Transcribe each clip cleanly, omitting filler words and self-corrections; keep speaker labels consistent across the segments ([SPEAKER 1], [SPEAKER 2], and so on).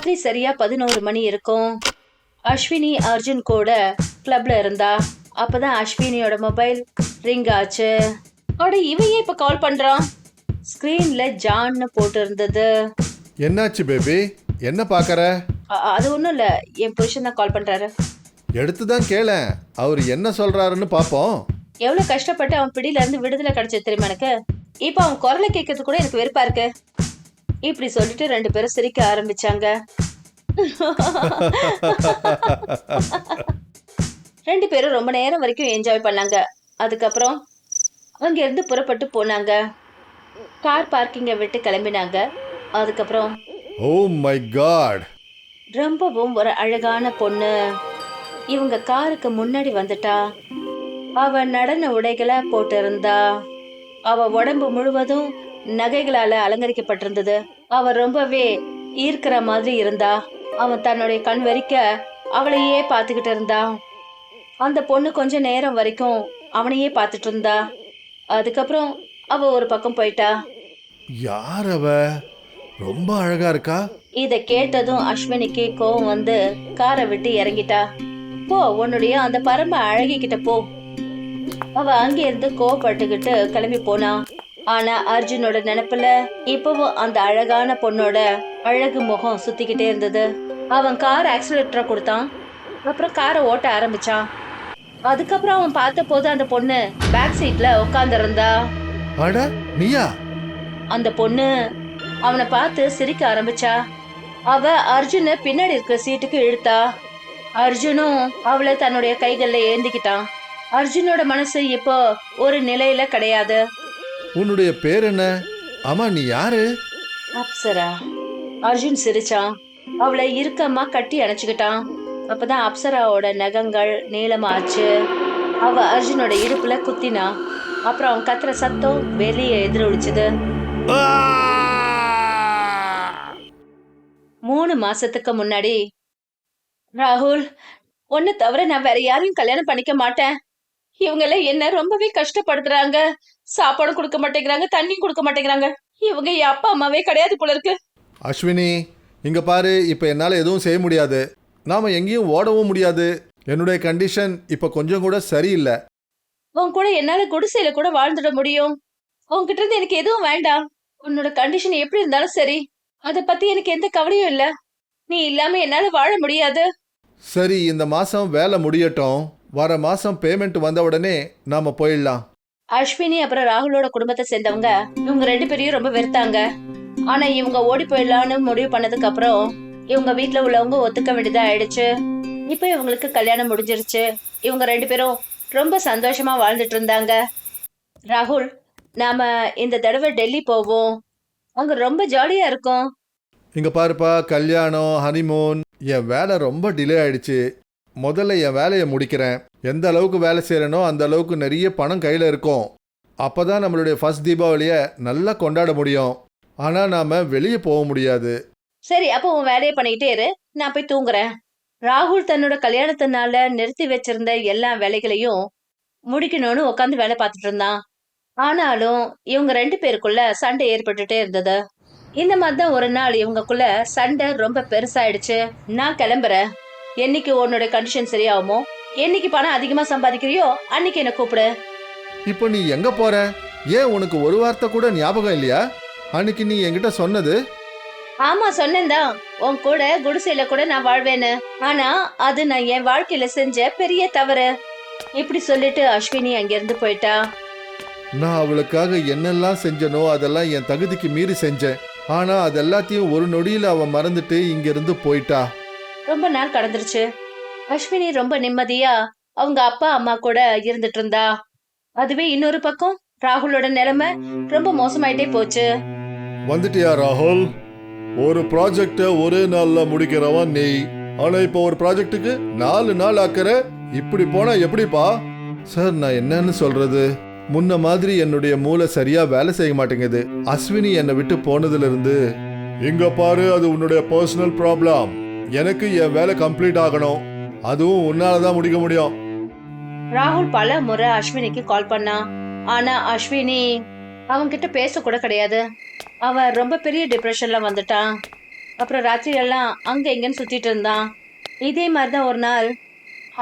[SPEAKER 1] ராத்திரி சரியா 11 மணி இருக்கும். அஸ்வினி அர்ஜுன் கூட கிளப்ல இருந்தா. அப்பதான் அஸ்வினியோட மொபைல் ரிங் ஆச்சு. அட இவன் ஏன் இப்ப கால் பண்றான்? ஸ்கிரீன்ல ஜான்னு போட்டு இருந்தது.
[SPEAKER 2] என்னாச்சு பேபி, என்ன பார்க்கற?
[SPEAKER 1] அது ஒன்றும் இல்லை, என் புருஷன் தான் கால் பண்றாரு.
[SPEAKER 2] எடுத்து தான் கேளேன், அவர் என்ன சொல்றாருன்னு பார்ப்போம்.
[SPEAKER 1] எவ்வளோ கஷ்டப்பட்டு அவன் பிடியில இருந்து விடுதலை கிடைச்சது தெரியுமா எனக்கு? இப்போ அவன் குரலை கேட்கறது கூட எனக்கு வெறுப்பா இருக்கு. இப்படி சொல்லிட்டு 2 பேரும் சிரிக்க ஆரம்பிச்சாங்க. 2 பேரும் ரொம்ப நேரம் வரைக்கும் என்ஜாய் பண்ணாங்க. அதுக்கப்புறம் அங்கிருந்து புறப்பட்டு போனாங்க. கார் பார்க்கிங்கை விட்டு கிளம்பினாங்க. அதுக்கப்புறம்
[SPEAKER 2] ஓ மை காட்,
[SPEAKER 1] ரொம்பவும் ஒரு அழகான பொண்ணு இவங்க காருக்கு முன்னாடி வந்துட்டா. அவ நடன உடைகளை போட்டிருந்தா. அவ உடம்பு முழுவதும் நகைகளால அலங்கரிக்கப்பட்டிருந்தது. அவ ரொம்பவே ஈர்க்கிற மாதிரி இருந்தா. அவன் தன்னுடைய கண் வரிக்க அவளையே பார்த்துக்கிட்டு இருந்தா. அந்த பொண்ணு கொஞ்ச நேரம் வரைக்கும் அவனையே பார்த்துட்டு இருந்தா. அதுக்கப்புறம் அவ ஒரு பக்கம் போயிட்டா.
[SPEAKER 2] யார் அவ? ரொம்ப அழகா இருக்கா.
[SPEAKER 1] இத கேட்டதும் அஸ்வினிக்கு கோவம் வந்து காரை விட்டு இறங்கிட்டா. போ, உன்னுடைய அந்த பரம அழகிக்கிட்ட போ. அவ அங்கிருந்து கோவப்பட்டுக்கிட்டு கிளம்பி போனா. ஆனா அர்ஜுனோட நினைப்புல இப்பவும் அந்த அழகான பொண்ணோட அழகு முகம் சுத்திக்கிட்டே இருந்தது. அவன் கார் ஆக்சிலேட்டரை கொடுத்தான். அப்புறம் காரை ஓட்ட ஆரம்பிச்சான். அதுக்கப்புறம் அவன் பார்த்த போது அந்த பொண்ணு பேக் சீட்ல உட்கார்ந்து இருந்தா.
[SPEAKER 2] அட நீயா?
[SPEAKER 1] அந்த பொண்ணு அவனை பார்த்து சிரிக்க ஆரம்பிச்சா. அவ அர்ஜுன பின்னாடி இருக்கிற சீட்டுக்கு இழுத்தா. அர்ஜுனும் அவளை தன்னுடைய கைகள்ல ஏந்திக்கிட்டான். அர்ஜுனோட மனசு இப்போ ஒரு நிலையில கிடையாது.
[SPEAKER 2] உன்னுடைய பேர் என்ன? ஆமா, நீ யாரு?
[SPEAKER 1] அப்சரா. அர்ஜுன் சிரிச்சான். அவளை இறுக்கமா கட்டி அணைச்சுக்கிட்டான். அப்பதான் அப்சராவோட நகங்கள் நீளமாச்சு. அவ அர்ஜுனோட இடுப்புல குத்தினா. அப்புறம் அவன் கத்துற சத்தம் வெளியே எதிரொலிச்சது. 3 மாசத்துக்கு முன்னாடி, ராகுல், உன்னை தவிர நான் வேற யாரையும் கல்யாணம் பண்ணிக்க மாட்டேன். இவங்க எல்லாம் என்ன ரொம்பவே கஷ்டப்படுத்துறாங்க. சாப்பாடும் கொடுக்க மாட்டேங்கிறாங்க, தண்ணியும் கொடுக்க மாட்டேங்கிறாங்க. இவங்க என் அப்பா அம்மாவே கிடையாது போல இருக்கு.
[SPEAKER 2] அஸ்வினி, இங்க பாரு, இப்ப என்னால எதுவும் செய்ய முடியாது. நாம எங்கேயும் ஓடவும் முடியாது. என்னுடைய கண்டிஷன் இப்ப கொஞ்சம் கூட சரியில்லை.
[SPEAKER 1] உன் கூட என்னால குடிசையில கூட வாழ்ந்துட முடியும். உன்கிட்ட இருந்து எனக்கு எதுவும் வேண்டாம். உன்னோட கண்டிஷன் எப்படி இருந்தாலும் சரி, அத பத்தி எனக்கு எந்த கவலையும் இல்ல. நீ இல்லாம என்னால வாழ முடியாது.
[SPEAKER 2] சரி, இந்த மாசம் வேலை முடியட்டும். வர மாசம் பேமெண்ட் வந்த உடனே நாம போயிடலாம்.
[SPEAKER 1] அஸ்வினி அப்புறம் ராகுலோட குடும்பத்தை சேர்ந்தவங்க இவங்க 2 பேரையும் ரொம்ப வெறுத்தாங்க. ஆனா இவங்க ஓடி போயிடலான்னு முடிவு பண்ணதுக்கு அப்புறம் இவங்க வீட்டுல உள்ளவங்க ஒத்துக்க வேண்டியதா ஆயிடுச்சு. இப்ப இவங்களுக்கு கல்யாணம் முடிஞ்சிருச்சு. இவங்க 2 பேரும் ரொம்ப சந்தோஷமா வாழ்ந்துட்டு இருந்தாங்க. ராகுல், நாம இந்த தடவை டெல்லி போவோம். அங்க ரொம்ப ஜாலியா இருக்கும்.
[SPEAKER 2] இங்க பாருப்பா, கல்யாணம், ஹனிமூன், என் வேலை ரொம்ப டிலே ஆயிடுச்சு. முதல்ல என் வேலையை முடிக்கிறேன். எந்த அளவுக்கு வேலை செய்யறேனோ அந்த அளவுக்கு நிறைய பணம் கையில் இருக்கும். அப்பதான் நம்மளுடைய ஃபர்ஸ்ட் தீபாவளியை நல்லா கொண்டாட முடியும். ஆனா நாம வெளியே போக முடியாது.
[SPEAKER 1] சரி, அப்போ உன் வேலையை பண்ணிக்கிட்டே இரு, நான் போய் தூங்குறேன். ராகுல் தன்னோட கல்யாணத்தினால நிறுத்தி வச்சிருந்த எல்லா வேலைகளையும் முடிக்கணும்னு உட்காந்து வேலை பார்த்துட்டு இருந்தான். ஆனாலும் இவங்க 2 பேருக்குள்ள சண்டை ஏற்பட்டுட்டே இருந்தது. இந்த மாதிரிதான் ஒரு நாள் இவங்களுக்குள்ள சண்டை ரொம்ப பெருசாயிடுச்சு. நான் கிளம்புறேன். என்னைக்கு உன்னோட கண்டிஷன் சரியாகுமோ, என்னைக்கு பணம் அதிகமா சம்பாதிக்கிறியோ அன்னைக்கு என்ன கூப்பிடு.
[SPEAKER 2] இப்போ நீ எங்க போற? ஏன் உனக்கு ஒரு வார்த்தை கூட ஞாபகம் இல்லையா? அன்னைக்கு நீ என்கிட்ட சொன்னது.
[SPEAKER 1] ஆமா, சொன்னேன்தான். உன் கூட குடிசையில கூட நான் வாழ்வேன்னு. ஆனா அது நான் என் வாழ்க்கையில செஞ்ச பெரிய தவறு. இப்படி சொல்லிட்டு அஸ்வினி அங்கிருந்து போயிட்டா.
[SPEAKER 2] நான் அவளுக்காக என்னெல்லாம் செஞ்சனோ அதெல்லாம் என் தகுதிக்கு மீறி செஞ்சேன். ஆனா அது எல்லாத்தையும் ஒரு நொடியில் அவ மறந்துட்டு இங்கிருந்து போயிட்டா.
[SPEAKER 1] ரொம்ப நாள் கடந்துருச்சு. அஸ்வினி ரொம்ப நிம்மதியா அவங்க அப்பா அம்மா கூட இருந்துட்டு இருந்தா. அதுவே இன்னொரு பக்கம் ராகுலோட நிலைமை ரொம்ப மோசமாயிட்டே போச்சு.
[SPEAKER 2] வந்துட்டியா ராகுல்? ஒரு ப்ராஜெக்ட ஒரே நாள்ல முடிக்கிறவன் நீ. ஆனா இப்போ ஒரு ப்ராஜெக்டுக்கு 4 நாள் ஆக்கிற. இப்படி போனா எப்படிப்பா? சார், நான் என்னன்னு சொல்றது? முன்ன மாதிரி என்னுடைய மூளை சரியா வேலை செய்ய மாட்டேங்குது. அஸ்வினி என்னை விட்டு போனதுல இருந்து. இங்க பாரு, அது உன்னுடைய பர்சனல் ப்ராப்ளம். எனக்கு என் வேலை கம்ப்ளீட் ஆகணும். அதுவும் உன்னாலதான் முடிக்க முடியும்.
[SPEAKER 1] ராகுல் பல முறை அஸ்வினிக்கு கால் பண்ணா. ஆனா அஸ்வினி அவன்கிட்ட பேச கூட கிடையாது. அவன் ரொம்ப பெரிய டிப்ரெஷன்ல வந்துட்டான். அப்புறம் ராத்திரி எல்லாம் அங்க இங்கன்னு சுத்திட்டு இருந்தான். இதே மாதிரிதான் ஒரு நாள்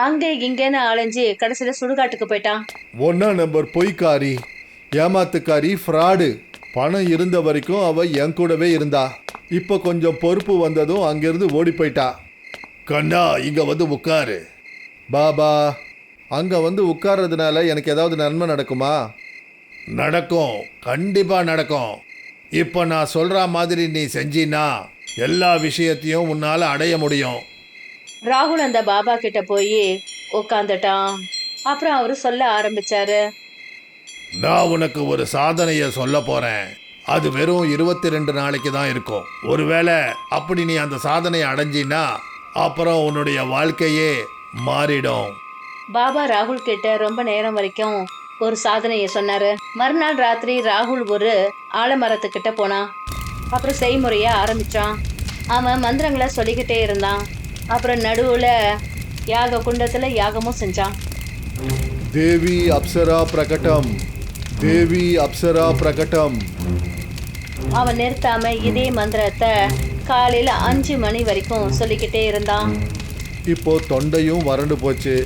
[SPEAKER 1] அங்க இங்கன்னு அலைஞ்சு கடைசியில சுடுகாட்டுக்கு போயிட்டான்.
[SPEAKER 2] ஒன்னா நம்பர் பொய்க்காரி, ஏமாத்துக்காரி, ஃப்ராடு. பணம் இருந்த வரைக்கும் அவ என் கூடவே இருந்தா. இப்போ கொஞ்சம் பொறுப்பு வந்ததும் அங்கிருந்து ஓடி போயிட்டா. கண்ணா, இங்க வந்து உட்காரு. பாபா, அங்க வந்து உட்கார்றதுனால எனக்கு ஏதாவது நன்மை நடக்குமா? நடக்கும், கண்டிப்பா நடக்கும். இப்போ நான் சொல்ற மாதிரி நீ செஞ்சினா எல்லா விஷயத்தையும் உன்னால அடைய முடியும்.
[SPEAKER 1] ராகுல் அந்த பாபா கிட்ட போய் உட்காந்துட்டான். அப்புறம் அவரு சொல்ல ஆரம்பிச்சாரு.
[SPEAKER 2] நான் உனக்கு ஒரு சாதனையை சொல்ல போறேன். அது வெறும் 22 நாளைக்கு தான் இருக்கும். ஒருவேளை அப்படி நீ அந்த சாதனையை அடைஞ்சினா அப்புறம் உன்னுடைய வாழ்க்கையே மாறிடும்.
[SPEAKER 1] பாபா ராகுல் கிட்ட ரொம்ப நேரம் வரைக்கும் ஒரு சாதனையை சொன்னாரு. மறுநாள் ராத்திரி ராகுல் ஒரு ஆலமரத்துக்கிட்ட போனான். அப்புறம் செய்முறைய ஆரம்பிச்சான். அவன் மந்திரங்களை சொல்லிக்கிட்டே இருந்தான். அப்புறம் நடுவுல யாக குண்டத்துல யாகமும் செஞ்சான்.
[SPEAKER 2] தேவி அப்சரா பிரகட்டம், தேவி அப்சரா பிரகட்டம்.
[SPEAKER 1] அவன் நிறுத்தாம இதே மந்திரத்தை காலையில 5 மணி வரைக்கும் சொல்லிக்கிட்டே இருந்தான்.
[SPEAKER 2] இப்போ தொண்டையும் வறண்டு போச்சு,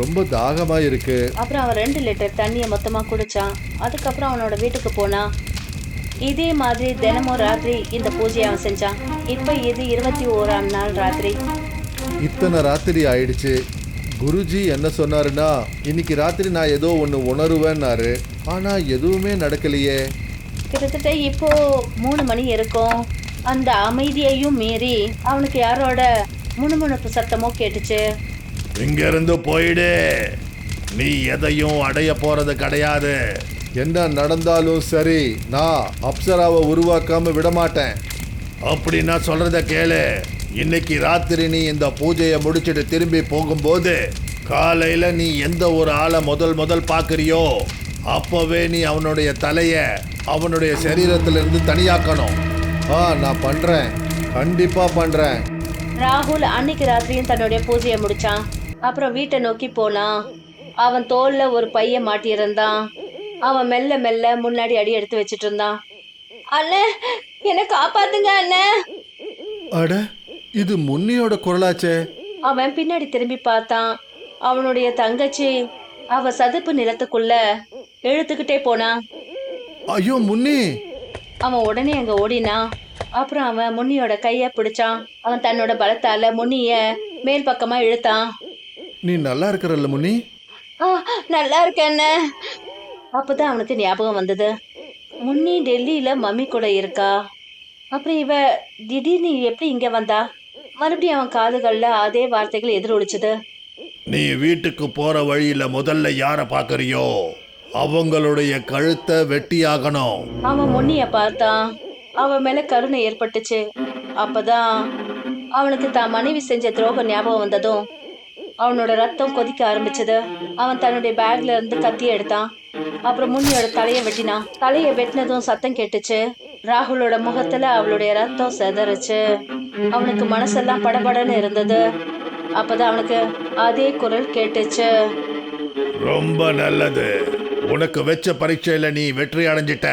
[SPEAKER 2] ரொம்ப தாகமா இருக்கு.
[SPEAKER 1] அப்புறம் அவன் 2 லிட்டர் தண்ணியை மொத்தமா குடிச்சான். அதுக்கப்புறம் அவனோட வீட்டுக்கு போனான். இதே மாதிரி தினமும் ராத்திரி இந்த பூஜையை அவன் செஞ்சான். இப்ப இது 21ஆம் நாள் ராத்திரி.
[SPEAKER 2] இத்தனை ராத்திரி ஆயிடுச்சு. குருஜி என்ன சொன்னாருன்னா, இன்னைக்கு ராத்திரி நான் ஏதோ ஒன்று உணருவேன்னாரு. ஆனா எதுவுமே நடக்கலையே.
[SPEAKER 1] கிட்டத்தட்ட இப்போ 3 மணி இருக்கும். அந்த அமைதியையும் மீறி அவனுக்கு யாரோட முணுமுணுப்பு சத்தமோ கேட்டுச்சு.
[SPEAKER 2] இங்க இருந்து போயிடு, நீ எதையும் அடைய போறது கிடையாது. என்ன நடந்தாலும் சரி, நான் அப்சராவை உருவாக்காம விட மாட்டேன். அப்படின்னா சொல்றத கேளு. இன்னைக்கு ராத்திரி நீ இந்த பூஜையை முடிச்சுட்டு திரும்பி போகும்போது காலையில நீ எந்த ஒரு ஆளை முதல் பார்க்கறியோ அப்பவே நீ அவனுடைய தலைய அவனுடைய சரீரத்திலிருந்து தனியாக்கணும். நான் பண்றேன், கண்டிப்பா பண்றேன்.
[SPEAKER 1] ராகுல் அன்னைக்கு ராத்திரியும் தன்னுடைய பூஜையை முடிச்சான். அப்புறம் வீட்டை நோக்கி போனான். அவன் தோல்ல ஒரு பைய மாட்டியிருந்தான். அவன் மெல்ல மெல்ல முன்னாடி அடி எடுத்து வச்சிட்டு இருந்தான். அண்ணே, என்ன காப்பாத்துங்க அண்ணே.
[SPEAKER 2] அட, இது முன்னியோட குரலாச்சே.
[SPEAKER 1] அவன் பின்னாடி திரும்பி பார்த்தான். அவனுடைய தங்கச்சி அவ சதுப்பு நிலத்துக்குள்ள இழுத்துக்கிட்டே போனான்.
[SPEAKER 2] ஐயோ முன்னி!
[SPEAKER 1] அவன் உடனே அங்க ஓடினான். அப்புறம் அவன் முன்னியோட கைய பிடிச்சான். அவன் தன்னோட பலத்தால முன்னிய மேல் பக்கமா இழுத்தான்.
[SPEAKER 2] நீ நல்லா இருக்கிறல்ல முன்னி?
[SPEAKER 1] நல்லா இருக்கேன்னு. அப்பதான் அவனுக்கு ஞாபகம் வந்தது, முன்னி டெல்லியில மம்மி கூட இருக்கா. அப்புறம் இவ திடீர்னு எப்படி இங்க வந்தா? மறுபடியும் அவன் காதுகள்ல அதே வார்த்தைகள் எதிரொலிச்சது.
[SPEAKER 2] நீ வீட்டுக்கு போற வழியில முதல்ல யார பாக்குறியோ அவங்களுடைய கழுத்தை வெட்டியாகணும்.
[SPEAKER 1] அவன் முன்னிய பார்த்தான். அவன் மேல கருணை ஏற்பட்டுச்சு. அப்பதான் அவனுக்கு தான் மனைவி செஞ்ச துரோகம் ஞாபகம் வந்ததும் அவனோட ரத்தம் கொதிக்க ஆரம்பிச்சது. அவன் தன்னுடைய பேக்ல இருந்து கத்தி எடுத்தான். அப்புறம் முன்னியோட தலைய வெட்டினான். தலைய வெட்டினதும் சத்தம் கேட்டுச்சு. ராகுலோட முகத்துல அவளுடைய ரத்தம் செதறுச்சு. அவனுக்கு மனசெல்லாம் படபடன்னு இருந்தது. அப்பதான் அவனுக்கு அதே குரல் கேட்டுச்சு.
[SPEAKER 2] ரொம்ப நல்லது, உனக்கு வச்ச பரீட்சையில நீ வெற்றி அடைஞ்சிட்ட.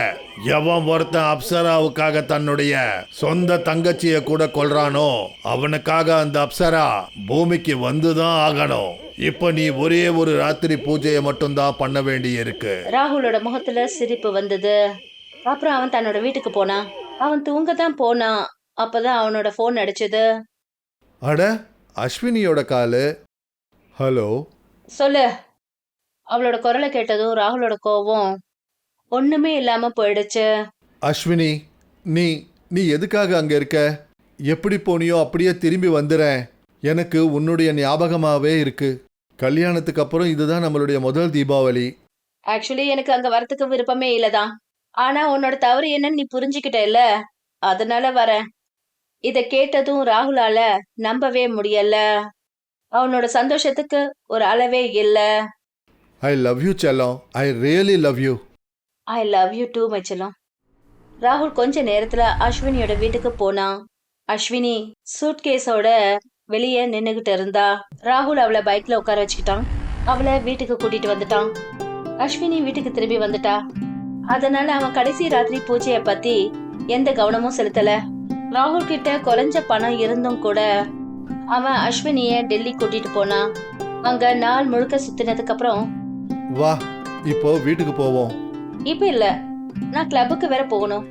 [SPEAKER 2] எவன் ஒருத்தன் அப்சராவுக்காக தன்னுடைய சொந்த தங்கச்சிய கூட கொல்றானோ அவனுக்காக அந்த அப்சரா பூமிக்கு வந்துதான் ஆகணும். இப்ப நீ ஒரே ஒரு ராத்திரி பூஜையை மட்டும்தான் பண்ண வேண்டி இருக்கு.
[SPEAKER 1] ராகுலோட முகத்துல சிரிப்பு வந்தது. அப்புறம் அவன் தன்னோட வீட்டுக்கு போனான். அவன் தூங்க தான் போனான். அப்பதான் அவனோட போன் அடிச்சது.
[SPEAKER 2] அட, அஸ்வினியோட காலு. ஹலோ,
[SPEAKER 1] சொல்லு. அவளோட குரலை கேட்டதும் ராகுலோட கோவம் ஒண்ணுமே இல்லாம போயிடுச்சு.
[SPEAKER 2] அஸ்வினி, நீ நீ எதுக்காக அங்க இருக்க? எப்படி போனியோ அப்படியே திரும்பி வந்துறேன். எனக்கு உன்னுடைய ஞாபகமாவே இருக்கு. கல்யாணத்துக்கு அப்புறம் இதுதான் நம்மளுடைய முதல் தீபாவளி.
[SPEAKER 1] ஆக்சுவலி எனக்கு அங்க வரத்துக்கு விருப்பமே இல்லதான். ஆனா உன்னோட தவறு என்னன்னு நீ புரிஞ்சுக்கிட்ட இல்ல, அதனால வரேன். இத கேட்டதும் ராகுலால நம்பவே முடியல. அவனோட சந்தோஷத்துக்கு ஒரு அளவே இல்ல.
[SPEAKER 2] ஐ லவ் யூ செல்லம், I really love you.
[SPEAKER 1] I love you too my செல்லம். ராகுல் கொஞ்ச நேரத்துல அஸ்வினியோட வீட்டுக்கு போனான். அஸ்வினி சூட்கேஸோட வெளியே நின்னுகிட்டு இருந்தா. ராகுல் அவளை பைக்ல உட்கார வச்சுக்கிட்டான். அவளை வீட்டுக்கு கூட்டிட்டு வந்துட்டான். அஸ்வினி வீட்டுக்கு திரும்பி வந்துட்டா. அதனால அவன் கடைசி ராத்திரி பூஜைய பத்தி எந்த கவனமும் செலுத்தல. ராகுல் கிட்ட குறைஞ்ச பணம் இருந்தும் கூட அவன் அஸ்வினிய டெல்லி கூட்டிட்டு போனான். அங்க நாள் முழுக்க சுத்தினதுக்கு அப்புறம்,
[SPEAKER 2] வா இப்போ வீட்டுக்கு போவோம்.
[SPEAKER 1] இப்ப இல்ல, நான் கிளப்புக்கு வேற போகணும்.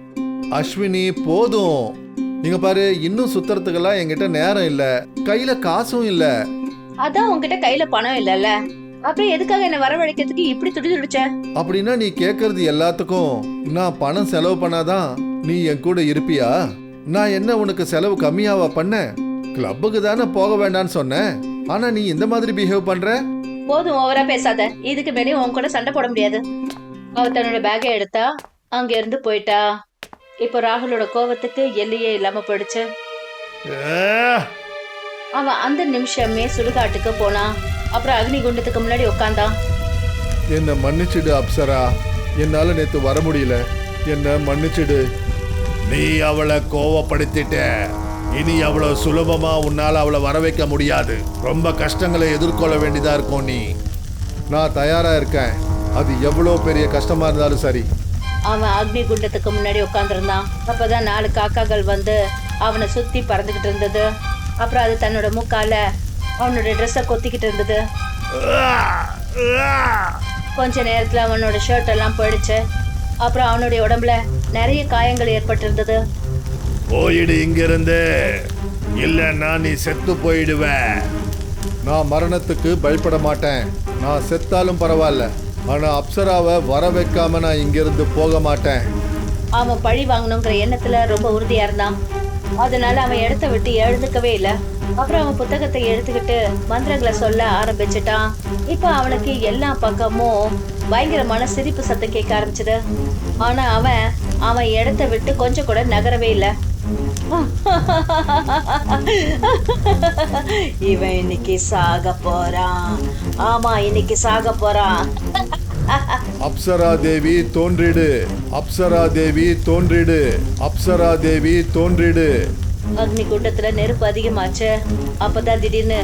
[SPEAKER 2] அஸ்வினி போதும். நீங்க பாரு, இன்னும் சுத்துறதுக்கெல்லாம் என்கிட்ட நேரம் இல்ல, கையில காசும் இல்ல.
[SPEAKER 1] அதான் உன்கிட்ட கையில பணம் இல்லல்ல, அப்புறம் எதுக்காக என்ன வரவழைக்கிறதுக்கு இப்படி துடிச்ச?
[SPEAKER 2] அப்படின்னா நீ கேக்குறது எல்லாத்துக்கும் நான் பணம் செலவு பண்ணாதான் நீ என் கூட இருப்பியா? நான் என்ன உனக்கு செலவு கம்மியாவா பண்ண? கிளப்புக்கு தானே போக வேண்டான்னு சொன்னேன், ஆனா நீ இந்த மாதிரி பிஹேவ் பண்ற.
[SPEAKER 1] போதும், ஓவரா பேசாத. இதுக்கு மேலே உன் கூட சண்டை போட முடியாது. அவ தன்னோட பேக்கை எடுத்தா அங்க இருந்து போயிட்டா. இப்போ ராகுலோட கோவத்துக்கு எல்லையே இல்லாம போயிடுச்சு. அவன் அந்த நிமிஷமே சுடுகாட்டுக்கு போனான். அப்புறம் அக்னி குண்டத்துக்கு முன்னாடி உட்காந்தான்.
[SPEAKER 2] என்ன மன்னிச்சிடு அப்சரா, என்னால நேத்து வர முடியல, என்ன மன்னிச்சிடு. நீ அவளை கோவப்படுத்திட்ட, இனி அவ்வளவு சுலபமா உன்னால அவளை வர வைக்க முடியாது. ரொம்ப கஷ்டங்களை எதிர்கொள்ள வேண்டியதா இருக்கும். நீ நான் தயாரா இருக்கேன், அது எவ்வளவு பெரிய கஷ்டமா இருந்தாலும் சரி.
[SPEAKER 1] அவன் அக்னி குண்டத்துக்கு முன்னாடி உட்காந்துருந்தான். அப்பதான் 4 காக்காக்கள் வந்து அவனை சுத்தி பறந்துகிட்டு இருந்தது. அப்புறம் அது தன்னோட மூக்கால அவனோட ட்ரெஸ்ஸை கொத்திக்கிட்டு இருந்தது. கொஞ்ச நேரத்துல அவனோட ஷர்ட் எல்லாம் போயிடுச்சு. அப்புறம் அவனுடைய உடம்புல நிறைய காயங்கள் ஏற்பட்டிருந்தது.
[SPEAKER 2] போயிடு இங்கிருந்து, இல்லைன்னா நீ செத்து போயிடுவ. நான் மரணத்துக்கு பயப்பட மாட்டேன், நான் செத்தாலும் பரவாயில்ல, ஆனா அப்சராவை வர வைக்காம நான் இங்கிருந்து போக மாட்டேன்.
[SPEAKER 1] அவன் பழி வாங்கணுங்கிற எண்ணத்துல ரொம்ப உறுதியா இருந்தான். அதனால அவன் இடத்த விட்டு எழுந்துக்கவே இல்லை. அப்புறம் அவன் புத்தகத்தை எடுத்துக்கிட்டு மந்திரங்களை சொல்ல ஆரம்பிச்சுட்டான். இப்ப அவனுக்கு எல்லா பக்கமும் பயங்கரமான சிரிப்பு சத்தம் கேட்க ஆரம்பிச்சது. ஆனா அவன் இடத்த விட்டு கொஞ்சம் கூட நகரவே இல்லை. இவன் இன்னைக்கு சாக போறான். ஆமா, இன்னைக்கு சாக போறான்.
[SPEAKER 2] அப்சரா தேவி தோன்றிடு, அப்சரா தேவி தோன்றிடு, அப்சரா தேவி தோன்றிடு.
[SPEAKER 1] அக்னி குண்டத்துல நெருப்பு அதிகமாச்சு. அப்பதான் திடீர்னு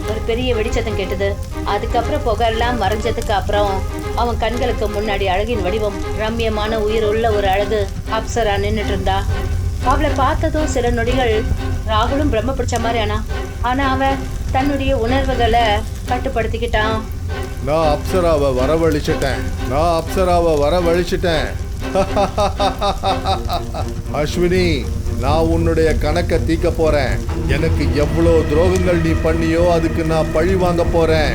[SPEAKER 1] ஒரு பெரிய வெடிச்சத்தம் கேட்டது. அதுக்கப்புறம் புகையெல்லாம் மறைஞ்சதுக்கு அப்புறம் அவன் கண்களுக்கு முன்னாடி அழகின் வடிவம், ரம்யமான உயிர் உள்ள ஒரு அழகு அப்சரா நின்னுட்டு இருந்தா. அவளை பார்த்ததும் சில நொடிகள் ராகுலும் பிரம்ம பிடிச்ச மாதிரி ஆனா அவன் தன்னுடைய உணர்வுகளை கட்டுப்படுத்திக்கிட்டான்.
[SPEAKER 2] நான் அப்சராவை வரவழிச்சிட்டேன், நான் அப்சராவை வரவழிச்சிட்டேன். அஸ்வினி, நான் உன்னுடைய கணக்கை தீர்க்க போறேன். எனக்கு எவ்வளோ துரோகங்கள் நீ பண்ணியோ அதுக்கு நான் பழி வாங்க போறேன்.